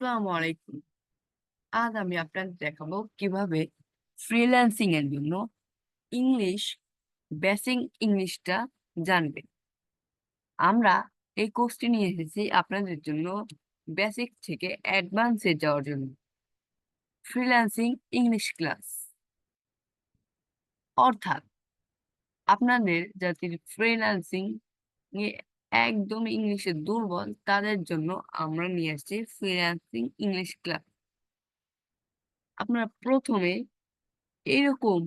আসসালামু আলাইকুম। আজ আমি আপনাদের দেখাবো কিভাবে ফ্রিল্যান্সিং এর জন্য ইংলিশ বেসিক ইংলিশটা জানবেন। আমরা এই কোর্সটি নিয়ে এসেছি আপনাদের জন্য বেসিক থেকে অ্যাডভান্সে যাওয়ার জন্য। ফ্রিল্যান্সিং ইংলিশ ক্লাস অর্থাৎ আপনাদের যাদের ফ্রিল্যান্সিং এ একদম ইংলিশে দুর্বল তাদের জন্য আমরা নিয়ে আসছি ফ্রিল্যান্সিং ইংলিশ ক্লাস। আপনারা প্রথমে এরকম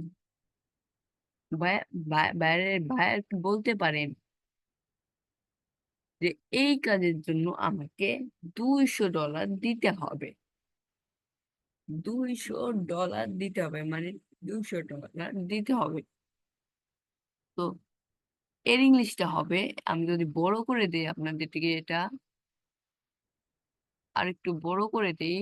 বাইরের ভাইয়াকে বলতে পারেন যে এই কাজের জন্য আমাকে $200 দিতে হবে। $200 দিতে হবে মানে $200 দিতে হবে। তো এর ইংলিশটা হবে, আমি যদি বড় করে দেই আপনাদেরকে, এটা আরেকটু বড় করে দেই।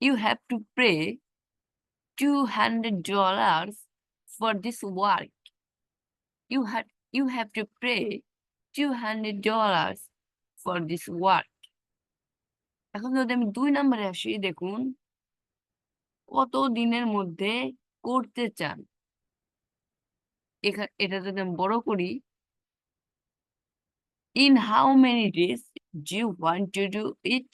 You have to pay $200 for this work. You have to pay $200 for this work. এখন যদি আমি ২ নম্বরে আসি, দেখুন কত দিনের মধ্যে করতে চান। এটা যদি আমি বড় করি, in how many days do you want to do it?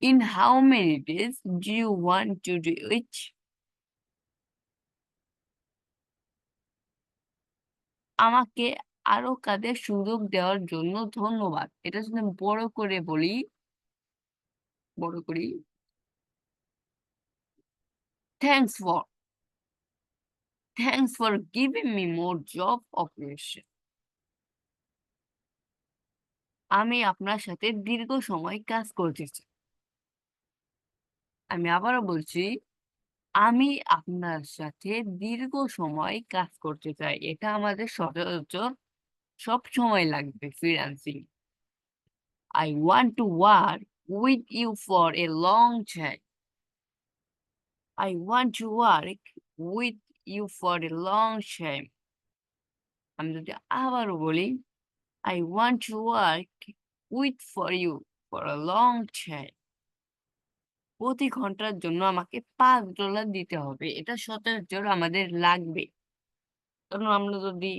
In how many days do you want to do it? আমাকে আরো কাজের সুযোগ দেওয়ার জন্য ধন্যবাদ। এটা যদি আমি বড় করে বলি, বড় করি, thanks for thanks for giving me more job operation. আমি আপনার সাথে দীর্ঘ সময় কাজ করতে চাই। আমি আবারও বলছি, আমি আপনার সাথে দীর্ঘ সময় কাজ করতে চাই। এটা আমাদের সচরাচর সবসময় লাগবে freelancing. I want to work with you for a long time. I want to work with you for a long time. আমি যদি আবারও বলি, I want to work with for you for a long time. প্রতি ঘন্টার জন্য আমাকে $5 দিতে হবে। এটা সচরাচর আমাদের লাগবে। কারণ আমরা যদি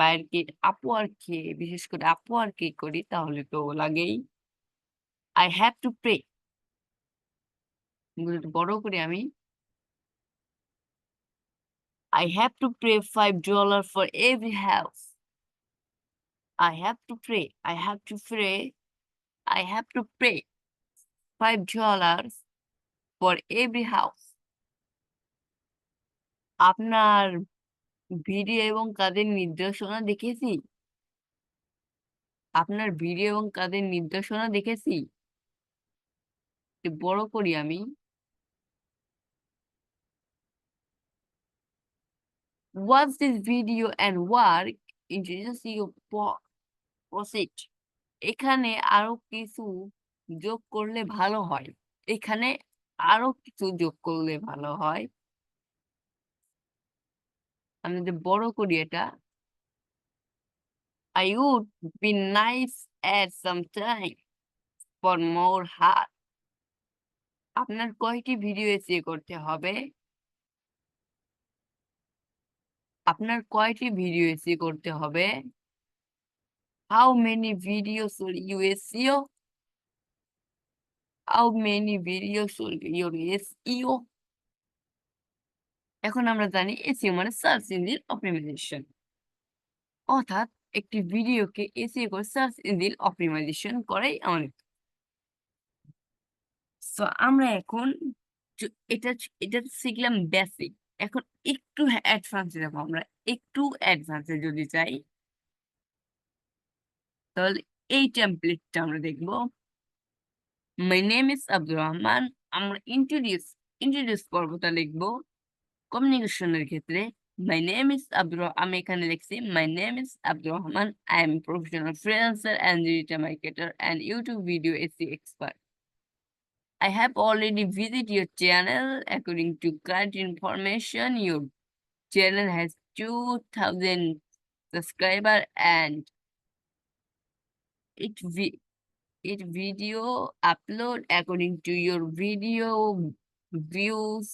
বাইরকে Upwork এ, বিশেষ করে Upwork এ করি তাহলে তো লাগেই। I have to pay, এগুলো একটু বড় করি আমি। I have to pay $5 for every house. I have to pay $5 for every house. আপনার ভিডিও এবং কাজের নির্দেশনা দেখেছি। আপনার ভিডিও এবং কাজের নির্দেশনা দেখেছি। একটু বড় করি আমি। Watch this video and work introduce your proceed. এখানে আরো কিছু যোগ করলে ভালো হয়। এখানে আরো কিছু যোগ করলে ভালো হয়। আমি যদি বড় করি এটা, I would be nice at some time for more hard. আপনার কয়টি ভিডিও এসিও করতে হবে? আপনার কয়টি ভিডিও এসিও করতে হবে? How many videos should you SEO? How many videos should your SEO? এখন আমরা জানি এসইও মানে সার্চ ইঞ্জিন অপটিমাইজেশন। অর্থাৎ একটি ভিডিওকে এসইও করে সার্চ ইঞ্জিন অপটিমাইজেশন করাই আমাদের। সো আমরা এখন এটা এটা শিখলাম বেসিক। এখন একটু অ্যাডভান্সে যাবো আমরা। একটু অ্যাডভান্সে যদি যাই তাহলে এই টেমপ্লেটটা আমরা দেখব। My name is Abdur Rahman. আমরা ইন্ট্রোডিউস পর্বটা লিখবো কমিউনিকেশনের ক্ষেত্রে। মাই নেম ইজ আমি এখানে লিখছি my name is Abdur Rahman. I am professional freelancer and digital marketer and YouTube video SEO expert. I have already visited your channel. According to current information, your channel has 2,000 subscribers and It vi- it video upload according to your video views,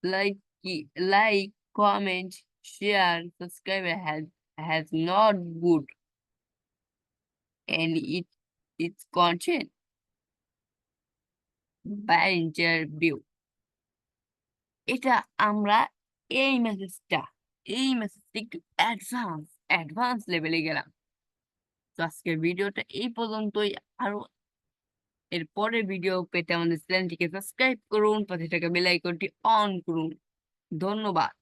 like, comment, share, subscribe has not good, and its content by interview. এটা আমরা এই মেসেজটা একটু advance লেভেলে গেলাম। তো আজকের ভিডিওটা এই পর্যন্তই। আরো এর পরের ভিডিও পেতে আমাদের চ্যানেলটিকে সাবস্ক্রাইব করুন, পাশে থাকা বেল আইকনটি অন করুন। ধন্যবাদ।